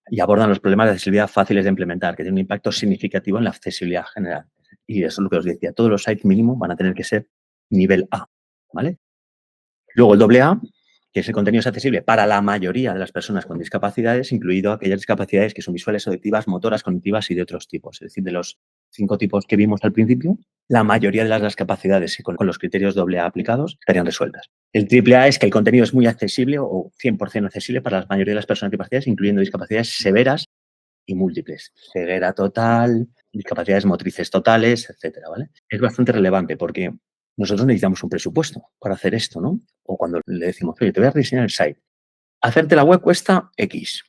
y abordan los problemas de accesibilidad fáciles de implementar, que tienen un impacto significativo en la accesibilidad general. Y eso es lo que os decía, todos los sites mínimos van a tener que ser nivel A, ¿vale? Luego el AA, que ese contenido es accesible para la mayoría de las personas con discapacidades, incluido aquellas discapacidades que son visuales, auditivas, motoras, cognitivas y de otros tipos. Es decir, de los 5 tipos que vimos al principio, la mayoría de las discapacidades con los criterios AA aplicados estarían resueltas. El AAA es que el contenido es muy accesible o 100% accesible para la mayoría de las personas con discapacidades, incluyendo discapacidades severas y múltiples. Ceguera total, discapacidades motrices totales, etcétera, ¿vale? Es bastante relevante porque nosotros necesitamos un presupuesto para hacer esto, ¿no? O cuando le decimos, oye, te voy a rediseñar el site. Hacerte la web cuesta X.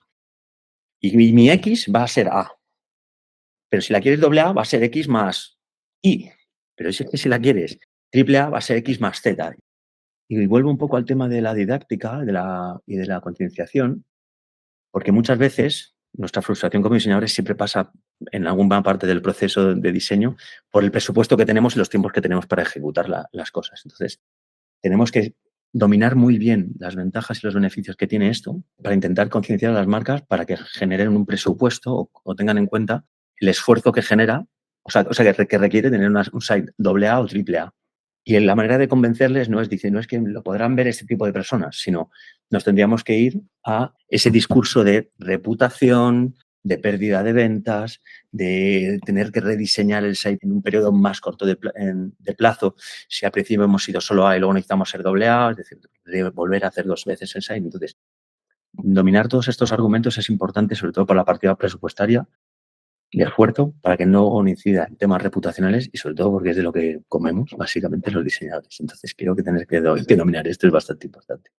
Y mi X va a ser A. Pero si la quieres AA, va a ser X más Y. Pero es que si la quieres AAA, va a ser X más Z. Y vuelvo un poco al tema de la didáctica y de la concienciación, porque muchas veces nuestra frustración como diseñadores siempre pasa en alguna parte del proceso de diseño por el presupuesto que tenemos y los tiempos que tenemos para ejecutar las cosas. Entonces, tenemos que dominar muy bien las ventajas y los beneficios que tiene esto para intentar concienciar a las marcas para que generen un presupuesto o tengan en cuenta el esfuerzo que genera, o sea que requiere tener un site AA o AAA. Y la manera de convencerles no es que lo podrán ver este tipo de personas, sino nos tendríamos que ir a ese discurso de reputación, de pérdida de ventas, de tener que rediseñar el site en un periodo más corto de plazo. Si al principio hemos sido solo A y luego necesitamos ser AA, es decir, de volver a hacer 2 veces el site. Entonces, dominar todos estos argumentos es importante, sobre todo por la partida presupuestaria de esfuerzo, para que no incida en temas reputacionales y sobre todo porque es de lo que comemos, básicamente, los diseñadores. Entonces, creo que tener que dominar esto es bastante importante.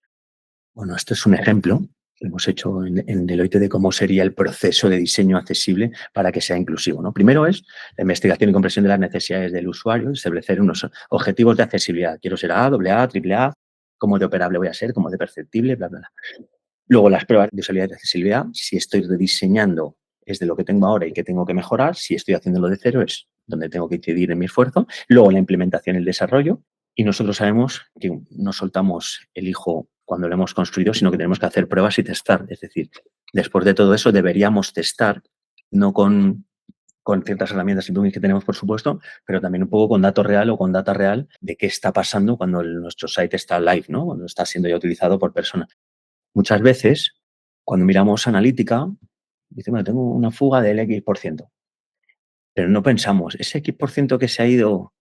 Bueno, esto es un ejemplo que hemos hecho en Deloitte de cómo sería el proceso de diseño accesible para que sea inclusivo, ¿no? Primero es la investigación y comprensión de las necesidades del usuario, establecer unos objetivos de accesibilidad. Quiero ser A, AA, AAA, cómo de operable voy a ser, cómo de perceptible, bla, bla, bla. Luego las pruebas de usabilidad y de accesibilidad. Si estoy rediseñando es de lo que tengo ahora y que tengo que mejorar. Si estoy haciéndolo de cero es donde tengo que incidir en mi esfuerzo. Luego la implementación y el desarrollo. Y nosotros sabemos que no soltamos el hijo cuando lo hemos construido, sino que tenemos que hacer pruebas y testar. Es decir, después de todo eso deberíamos testar, no con ciertas herramientas y plugins que tenemos, por supuesto, pero también un poco con dato real o con data real de qué está pasando cuando nuestro site está live, ¿no? Cuando está siendo ya utilizado por personas. Muchas veces, cuando miramos analítica, dice, bueno, tengo una fuga del X%. Pero no pensamos, ese X% que se ha ido,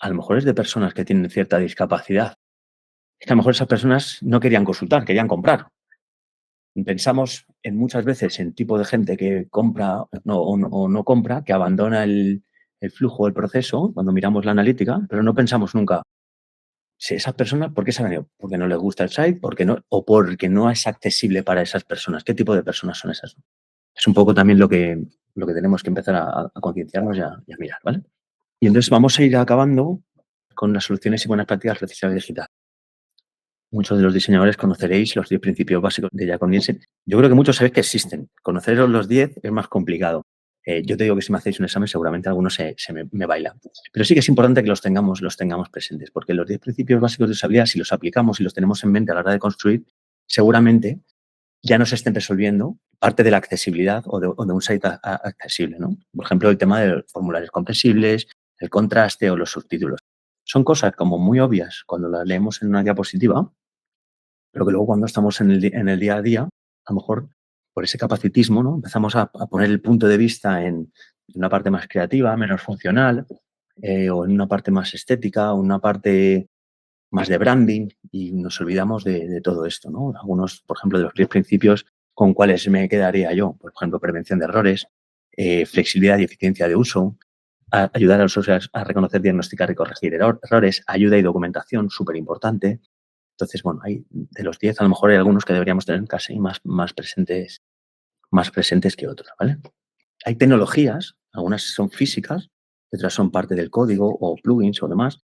a lo mejor es de personas que tienen cierta discapacidad. Es que a lo mejor esas personas no querían consultar, querían comprar. Y pensamos muchas veces en tipo de gente que compra o no compra, que abandona el flujo, el proceso, cuando miramos la analítica, pero no pensamos nunca, si esas personas, ¿por qué se han ido? ¿Porque no les gusta el site? ¿O porque no es accesible para esas personas? ¿Qué tipo de personas son esas? Es un poco también lo que tenemos que empezar a concienciarnos y a mirar, ¿vale? Y entonces vamos a ir acabando con las soluciones y buenas prácticas de accesibilidad digital. Muchos de los diseñadores conoceréis los 10 principios básicos de Jacob Nielsen. Yo creo que muchos sabéis que existen. Conoceros los 10 es más complicado. Yo te digo que si me hacéis un examen seguramente algunos me bailan. Pero sí que es importante que los tengamos presentes, porque los 10 principios básicos de usabilidad, si los aplicamos y los tenemos en mente a la hora de construir, seguramente ya nos estén resolviendo parte de la accesibilidad o de un site accesible, ¿no? Por ejemplo, el tema de formularios comprensibles, el contraste o los subtítulos. Son cosas como muy obvias cuando las leemos en una diapositiva, pero que luego cuando estamos en el día a día, a lo mejor por ese capacitismo, ¿no? Empezamos a poner el punto de vista en una parte más creativa, menos funcional, o en una parte más estética, o en una parte más de branding, y nos olvidamos de todo esto, ¿no? Algunos, por ejemplo, de los 10 principios con cuáles me quedaría yo. Por ejemplo, prevención de errores, flexibilidad y eficiencia de uso, ayudar a los usuarios a reconocer, diagnosticar y corregir errores, ayuda y documentación, súper importante. Entonces, bueno, hay de los 10, a lo mejor hay algunos que deberíamos tener casi más presentes que otros, ¿vale? Hay tecnologías, algunas son físicas, otras son parte del código o plugins o demás,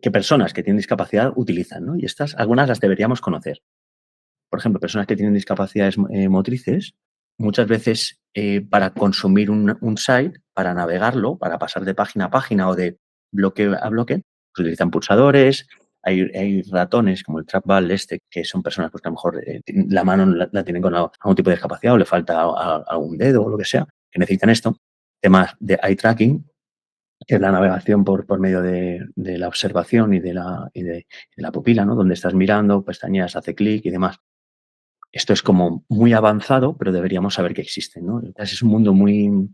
que personas que tienen discapacidad utilizan, ¿no? Y estas, algunas las deberíamos conocer. Por ejemplo, personas que tienen discapacidades motrices, muchas veces para consumir un site, para navegarlo, para pasar de página a página o de bloque a bloque, pues utilizan pulsadores. Hay ratones como el trackball que son personas pues, que a lo mejor la mano la tienen con algún tipo de discapacidad o le falta algún dedo o lo que sea, que necesitan esto. Temas de eye tracking, que es la navegación por medio de la observación y de la pupila, ¿no? Donde estás mirando, pestañeas, hace clic y demás. Esto es como muy avanzado, pero deberíamos saber que existen, ¿no? Es un mundo muy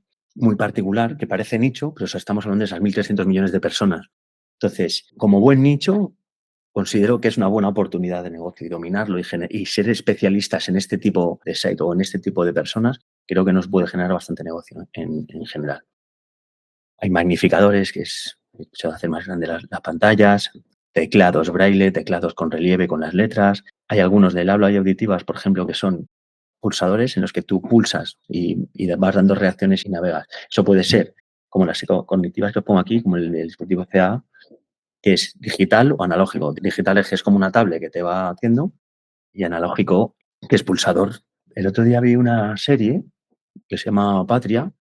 particular, que parece nicho, pero estamos hablando de esas 1.300 millones de personas. Entonces, como buen nicho, considero que es una buena oportunidad de negocio y dominarlo y ser especialistas en este tipo de site o en este tipo de personas, creo que nos puede generar bastante negocio en general. Hay magnificadores, se va a hacer más grandes las pantallas, teclados braille, teclados con relieve con las letras. Hay algunos del habla y auditivas, por ejemplo, que son pulsadores en los que tú pulsas y vas dando reacciones y navegas. Eso puede ser como las psicocognitivas que os pongo aquí, como el dispositivo CA, que es digital o analógico. Digital es que es como una tablet que te va haciendo, y analógico, que es pulsador. El otro día vi una serie que se llama Patria,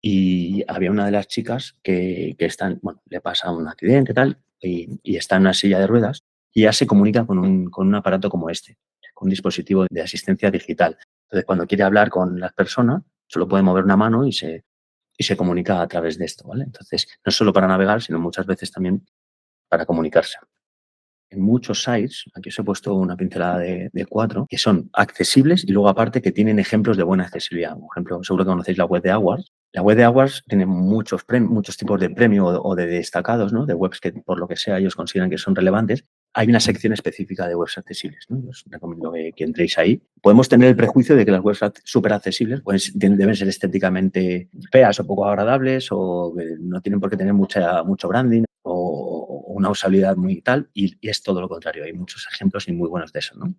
y había una de las chicas que le pasa un accidente tal, y está en una silla de ruedas, y ya se comunica con un aparato como este, con un dispositivo de asistencia digital. Entonces, cuando quiere hablar con las personas, solo puede mover una mano y se comunica a través de esto, ¿vale? Entonces, no solo para navegar, sino muchas veces también para comunicarse. En muchos sites, aquí os he puesto una pincelada de 4, que son accesibles y luego aparte que tienen ejemplos de buena accesibilidad. Por ejemplo, seguro que conocéis la web de Awards. La web de Awards tiene muchos tipos de premio o de destacados, ¿no? De webs que por lo que sea ellos consideran que son relevantes. Hay una sección específica de webs accesibles, ¿no? Os recomiendo que entréis ahí. Podemos tener el prejuicio de que las webs súper accesibles pues, deben ser estéticamente feas o poco agradables, o no tienen por qué tener mucho branding o una usabilidad muy tal, y es todo lo contrario. Hay muchos ejemplos y muy buenos de eso, ¿no?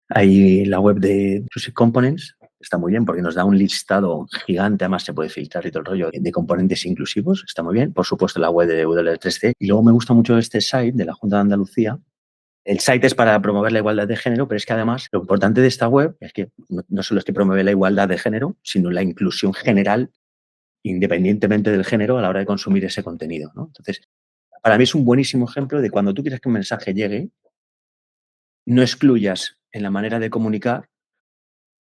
Hay la web de Inclusive Components, está muy bien porque nos da un listado gigante, además se puede filtrar y todo el rollo de componentes inclusivos, está muy bien. Por supuesto, la web de W3C. Y luego me gusta mucho este site de la Junta de Andalucía. El site es para promover la igualdad de género, pero es que además lo importante de esta web es que no solo es que promueve la igualdad de género, sino la inclusión general, independientemente del género, a la hora de consumir ese contenido, ¿no? Entonces, para mí es un buenísimo ejemplo de cuando tú quieres que un mensaje llegue, no excluyas en la manera de comunicar,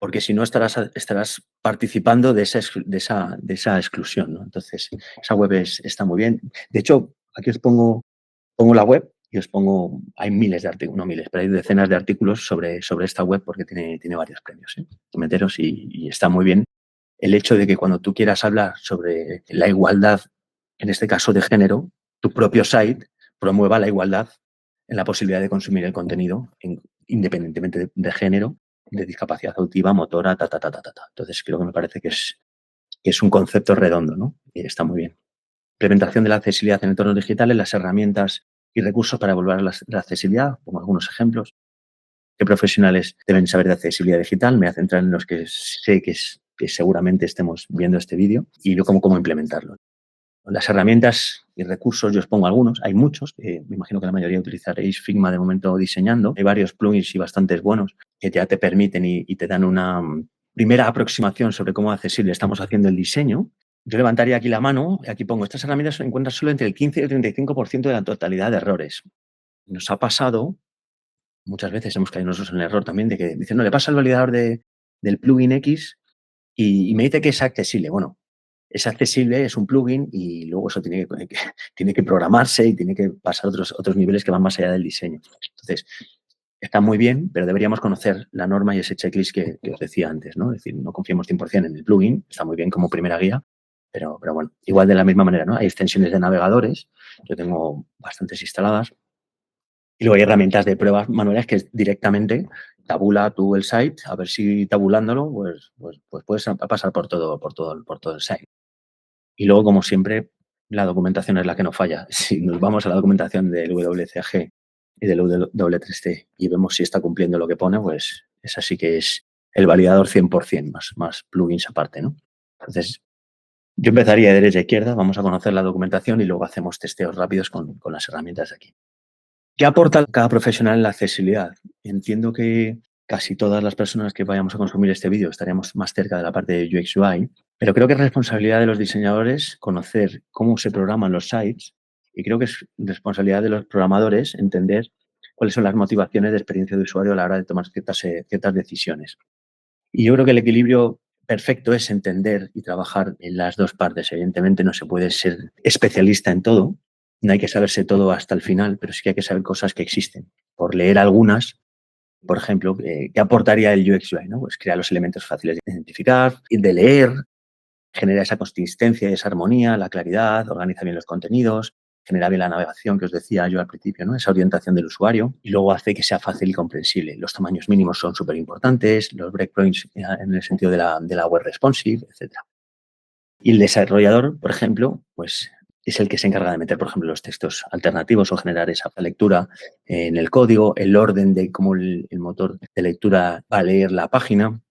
porque si no estarás participando de esa exclusión, ¿no? Entonces, esa web está muy bien. De hecho, aquí os pongo la web y hay miles de artículos, no miles, pero hay decenas de artículos sobre esta web porque tiene varios premios, ¿eh? Meteros y está muy bien el hecho de que cuando tú quieras hablar sobre la igualdad, en este caso de género, tu propio site promueva la igualdad en la posibilidad de consumir el contenido independientemente de género, de discapacidad auditiva, motora, Entonces, creo que me parece que es un concepto redondo, ¿no? Y está muy bien. Implementación de la accesibilidad en entornos digitales, las herramientas y recursos para evaluar la accesibilidad, como algunos ejemplos. ¿Qué profesionales deben saber de accesibilidad digital? Me voy a centrar en los que sé que seguramente estemos viendo este vídeo y yo cómo implementarlo. Las herramientas y recursos, yo os pongo algunos, hay muchos, me imagino que la mayoría utilizaréis Figma de momento diseñando. Hay varios plugins y bastantes buenos que ya te permiten y te dan una primera aproximación sobre cómo accesible estamos haciendo el diseño. Yo levantaría aquí la mano y aquí pongo, estas herramientas se encuentran solo entre el 15 y el 35% de la totalidad de errores. Nos ha pasado, muchas veces hemos caído nosotros en el error también, de que dicen, no, le pasa al validador del plugin X y me dice que es accesible. Bueno, es accesible, es un plugin y luego eso tiene que programarse y tiene que pasar otros niveles que van más allá del diseño. Entonces, está muy bien, pero deberíamos conocer la norma y ese checklist que os decía antes, ¿no? Es decir, no confiemos 100% en el plugin, está muy bien como primera guía, pero bueno, igual de la misma manera, ¿no? Hay extensiones de navegadores, yo tengo bastantes instaladas, y luego hay herramientas de pruebas manuales que directamente tabula tú el site, a ver si tabulándolo, pues puedes pasar por todo el site. Y luego, como siempre, la documentación es la que no falla. Si nos vamos a la documentación del WCAG y del W3C y vemos si está cumpliendo lo que pone, pues esa sí que es el validador 100%, más plugins aparte, ¿no? Entonces, yo empezaría de derecha a izquierda, vamos a conocer la documentación y luego hacemos testeos rápidos con las herramientas de aquí. ¿Qué aporta cada profesional en la accesibilidad? Entiendo que casi todas las personas que vayamos a consumir este vídeo estaríamos más cerca de la parte de UX UI, pero creo que es responsabilidad de los diseñadores conocer cómo se programan los sites y creo que es responsabilidad de los programadores entender cuáles son las motivaciones de experiencia de usuario a la hora de tomar ciertas decisiones. Y yo creo que el equilibrio perfecto es entender y trabajar en las dos partes. Evidentemente no se puede ser especialista en todo, no hay que saberse todo hasta el final, pero sí que hay que saber cosas que existen. Por leer algunas, por ejemplo, ¿qué aportaría el UX UI? ¿No? Pues crear los elementos fáciles de identificar, de leer, genera esa consistencia, esa armonía, la claridad, organiza bien los contenidos, genera bien la navegación que os decía yo al principio, ¿no? Esa orientación del usuario y luego hace que sea fácil y comprensible. Los tamaños mínimos son súper importantes, los breakpoints en el sentido de la web responsive, etc. Y el desarrollador, por ejemplo, pues es el que se encarga de meter, por ejemplo, los textos alternativos o generar esa lectura en el código, el orden de cómo el motor de lectura va a leer la página,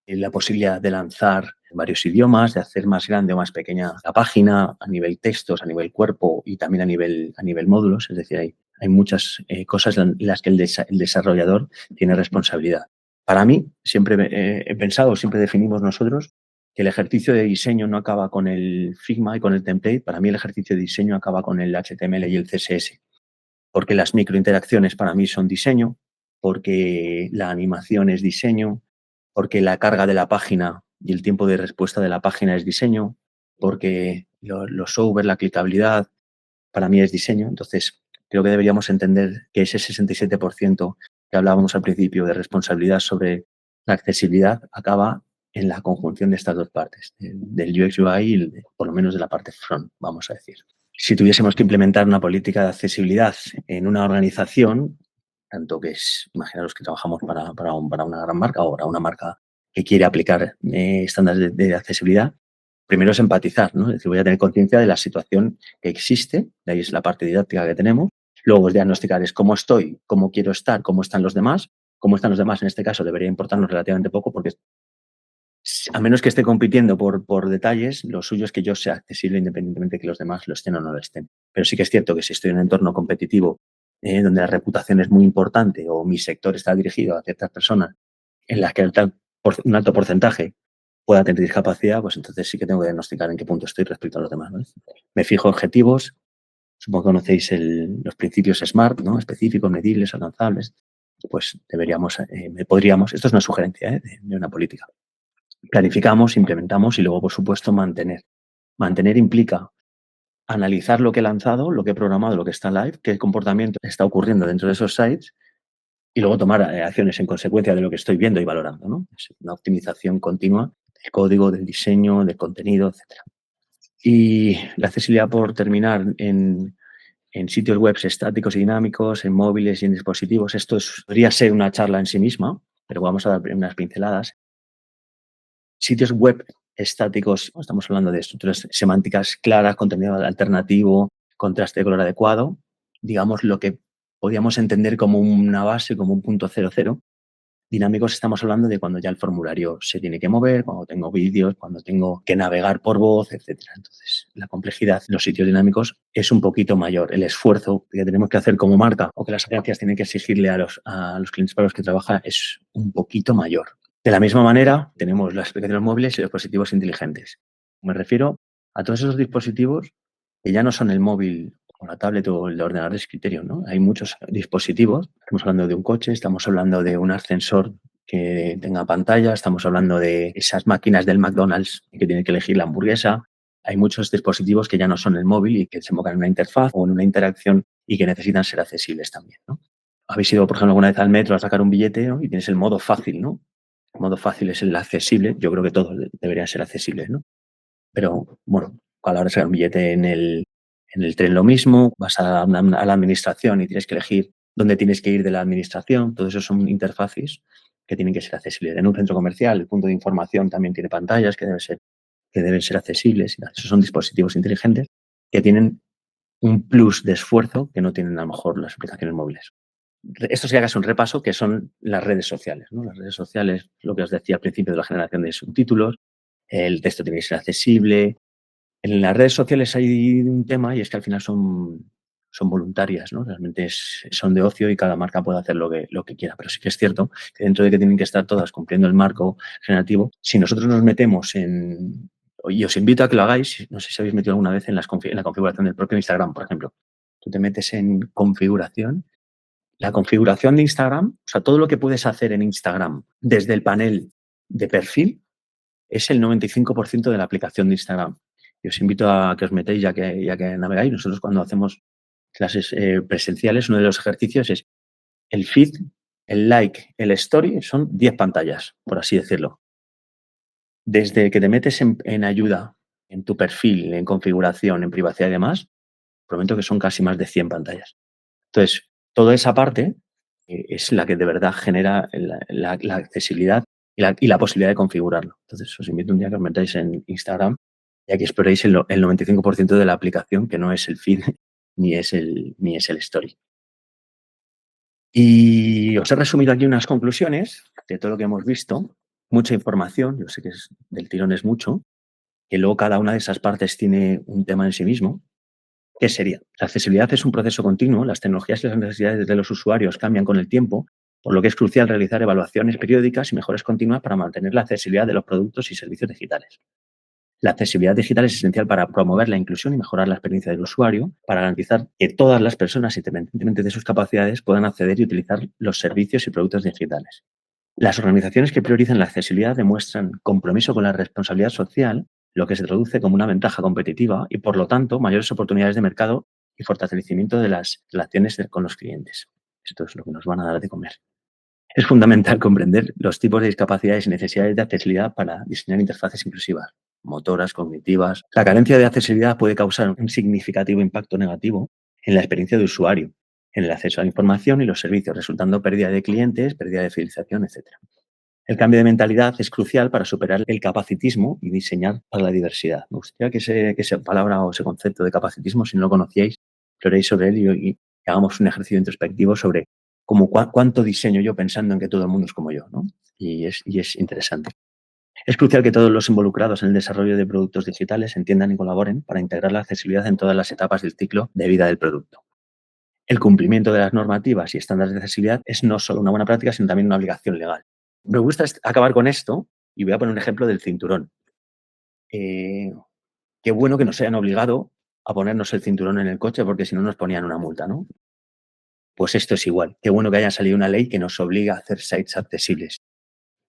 la posibilidad de lanzar varios idiomas, de hacer más grande o más pequeña la página a nivel textos, a nivel cuerpo y también a nivel módulos. Es decir, hay muchas cosas en las que el desarrollador tiene responsabilidad. Para mí, siempre he pensado, siempre definimos nosotros que el ejercicio de diseño no acaba con el Figma y con el template. Para mí el ejercicio de diseño acaba con el HTML y el CSS, porque las microinteracciones para mí son diseño, porque la animación es diseño, porque la carga de la página y el tiempo de respuesta de la página es diseño, porque los over, la clicabilidad, para mí es diseño. Entonces, creo que deberíamos entender que ese 67% que hablábamos al principio de responsabilidad sobre la accesibilidad acaba en la conjunción de estas dos partes, del UX UI y por lo menos de la parte front, vamos a decir. Si tuviésemos que implementar una política de accesibilidad en una organización, tanto que es, imaginaros que trabajamos para una gran marca o para una marca que quiere aplicar estándares de accesibilidad, primero es empatizar, ¿no? Es decir, voy a tener conciencia de la situación que existe, de ahí es la parte didáctica que tenemos. Luego es diagnosticar es cómo estoy, cómo quiero estar, cómo están los demás. Cómo están los demás en este caso debería importarnos relativamente poco porque a menos que esté compitiendo por detalles, lo suyo es que yo sea accesible independientemente de que los demás lo estén o no lo estén. Pero sí que es cierto que si estoy en un entorno competitivo donde la reputación es muy importante o mi sector está dirigido a ciertas personas en las que un alto porcentaje pueda tener discapacidad, pues entonces sí que tengo que diagnosticar en qué punto estoy respecto a los demás, ¿no? Me fijo objetivos, supongo que conocéis los principios SMART, ¿no? Específicos, medibles, alcanzables. Pues podríamos, esto es una sugerencia de una política. Planificamos, implementamos y luego, por supuesto, mantener. Mantener implica analizar lo que he lanzado, lo que he programado, lo que está live, qué comportamiento está ocurriendo dentro de esos sites y luego tomar acciones en consecuencia de lo que estoy viendo y valorando, ¿no? Es una optimización continua del código, del diseño, del contenido, etc. Y la accesibilidad, por terminar, en sitios web estáticos y dinámicos, en móviles y en dispositivos. Esto podría ser una charla en sí misma, pero vamos a dar unas pinceladas. Sitios web estáticos, estamos hablando de estructuras semánticas claras, contenido alternativo, contraste de color adecuado, digamos lo que podríamos entender como una base, como un punto 00. Dinámicos estamos hablando de cuando ya el formulario se tiene que mover, cuando tengo vídeos, cuando tengo que navegar por voz, etcétera. Entonces, la complejidad de los sitios dinámicos es un poquito mayor. El esfuerzo que tenemos que hacer como marca o que las agencias tienen que exigirle a los clientes para los que trabaja es un poquito mayor. De la misma manera, tenemos las aplicaciones móviles y los dispositivos inteligentes. Me refiero a todos esos dispositivos que ya no son el móvil o la tablet o el ordenador de escritorio, ¿no? Hay muchos dispositivos. Estamos hablando de un coche, estamos hablando de un ascensor que tenga pantalla, estamos hablando de esas máquinas del McDonald's que tienen que elegir la hamburguesa, hay muchos dispositivos que ya no son el móvil y que se enfocan en una interfaz o en una interacción y que necesitan ser accesibles también, ¿no? Habéis ido, por ejemplo, alguna vez al metro a sacar un billete, ¿no? Y tienes el modo fácil, ¿no? El modo fácil es el accesible. Yo creo que todos deberían ser accesibles, ¿no? Pero, bueno, a la hora de sacar un billete en el tren lo mismo, vas a la administración y tienes que elegir dónde tienes que ir de la administración. Todo eso son interfaces que tienen que ser accesibles. En un centro comercial, el punto de información también tiene pantallas que deben ser accesibles. Esos son dispositivos inteligentes que tienen un plus de esfuerzo que no tienen a lo mejor las aplicaciones móviles. Esto sería casi un repaso, que son las redes sociales, ¿no? Las redes sociales, lo que os decía al principio de la generación de subtítulos, el texto tiene que ser accesible. En las redes sociales hay un tema y es que al final son voluntarias, ¿no? Realmente son de ocio y cada marca puede hacer lo que quiera. Pero sí que es cierto que dentro de que tienen que estar todas cumpliendo el marco generativo, si nosotros nos metemos y os invito a que lo hagáis, no sé si habéis metido alguna vez en la configuración del propio Instagram, por ejemplo. Tú te metes en configuración. La configuración de Instagram, o sea, todo lo que puedes hacer en Instagram desde el panel de perfil es el 95% de la aplicación de Instagram. Y os invito a que os metéis ya que navegáis. Nosotros cuando hacemos clases presenciales, uno de los ejercicios es el feed, el like, el story, son 10 pantallas, por así decirlo. Desde que te metes en ayuda, en tu perfil, en configuración, en privacidad y demás, prometo que son casi más de 100 pantallas. Entonces, toda esa parte es la que de verdad genera la accesibilidad y la posibilidad de configurarlo. Entonces, os invito un día a que os metáis en Instagram y a que exploréis el 95% de la aplicación, que no es el feed ni es el story. Y os he resumido aquí unas conclusiones de todo lo que hemos visto. Mucha información, yo sé que del tirón es mucho, que luego cada una de esas partes tiene un tema en sí mismo. ¿Qué sería? La accesibilidad es un proceso continuo, las tecnologías y las necesidades de los usuarios cambian con el tiempo, por lo que es crucial realizar evaluaciones periódicas y mejoras continuas para mantener la accesibilidad de los productos y servicios digitales. La accesibilidad digital es esencial para promover la inclusión y mejorar la experiencia del usuario, para garantizar que todas las personas, independientemente de sus capacidades, puedan acceder y utilizar los servicios y productos digitales. Las organizaciones que priorizan la accesibilidad demuestran compromiso con la responsabilidad social, lo que se traduce como una ventaja competitiva y, por lo tanto, mayores oportunidades de mercado y fortalecimiento de las relaciones con los clientes. Esto es lo que nos van a dar de comer. Es fundamental comprender los tipos de discapacidades y necesidades de accesibilidad para diseñar interfaces inclusivas, motoras, cognitivas. La carencia de accesibilidad puede causar un significativo impacto negativo en la experiencia de usuario, en el acceso a la información y los servicios, resultando pérdida de clientes, pérdida de fidelización, etc. El cambio de mentalidad es crucial para superar el capacitismo y diseñar para la diversidad. Me gustaría que esa palabra o ese concepto de capacitismo, si no lo conocíais, exploréis sobre él y hagamos un ejercicio introspectivo sobre cuánto diseño yo pensando en que todo el mundo es como yo, ¿no? Y es interesante. Es crucial que todos los involucrados en el desarrollo de productos digitales entiendan y colaboren para integrar la accesibilidad en todas las etapas del ciclo de vida del producto. El cumplimiento de las normativas y estándares de accesibilidad es no solo una buena práctica, sino también una obligación legal. Me gusta acabar con esto y voy a poner un ejemplo del cinturón. Qué bueno que nos hayan obligado a ponernos el cinturón en el coche porque si no nos ponían una multa, ¿no? Pues esto es igual. Qué bueno que haya salido una ley que nos obliga a hacer sites accesibles.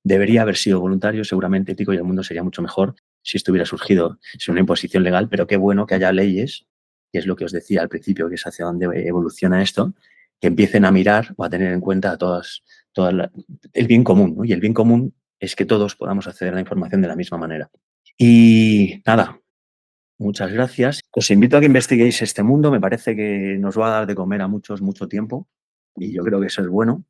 Debería haber sido voluntario, seguramente ético, y el mundo sería mucho mejor si esto hubiera surgido sin una imposición legal, pero qué bueno que haya leyes, que es lo que os decía al principio, que es hacia dónde evoluciona esto, que empiecen a mirar o a tener en cuenta el bien común, ¿no? Y el bien común es que todos podamos acceder a la información de la misma manera. Y nada, muchas gracias. Os invito a que investiguéis este mundo. Me parece que nos va a dar de comer a muchos mucho tiempo y yo creo que eso es bueno.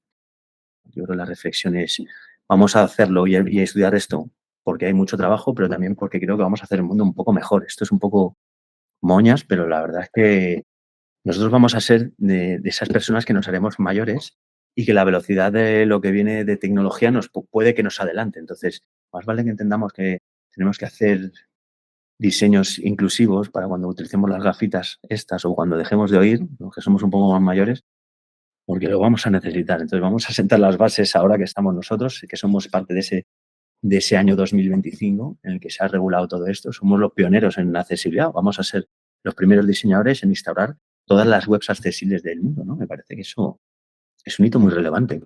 Yo creo que la reflexión es, vamos a hacerlo y a estudiar esto porque hay mucho trabajo, pero también porque creo que vamos a hacer el mundo un poco mejor. Esto es un poco moñas, pero la verdad es que nosotros vamos a ser de esas personas que nos haremos mayores y que la velocidad de lo que viene de tecnología puede que nos adelante. Entonces, más vale que entendamos que tenemos que hacer diseños inclusivos para cuando utilicemos las gafitas estas o cuando dejemos de oír, los que somos un poco más mayores, porque lo vamos a necesitar. Entonces, vamos a sentar las bases ahora que estamos nosotros, que somos parte de ese año 2025 en el que se ha regulado todo esto. Somos los pioneros en la accesibilidad. Vamos a ser los primeros diseñadores en instaurar todas las webs accesibles del mundo, ¿no? Me parece que eso es un hito muy relevante.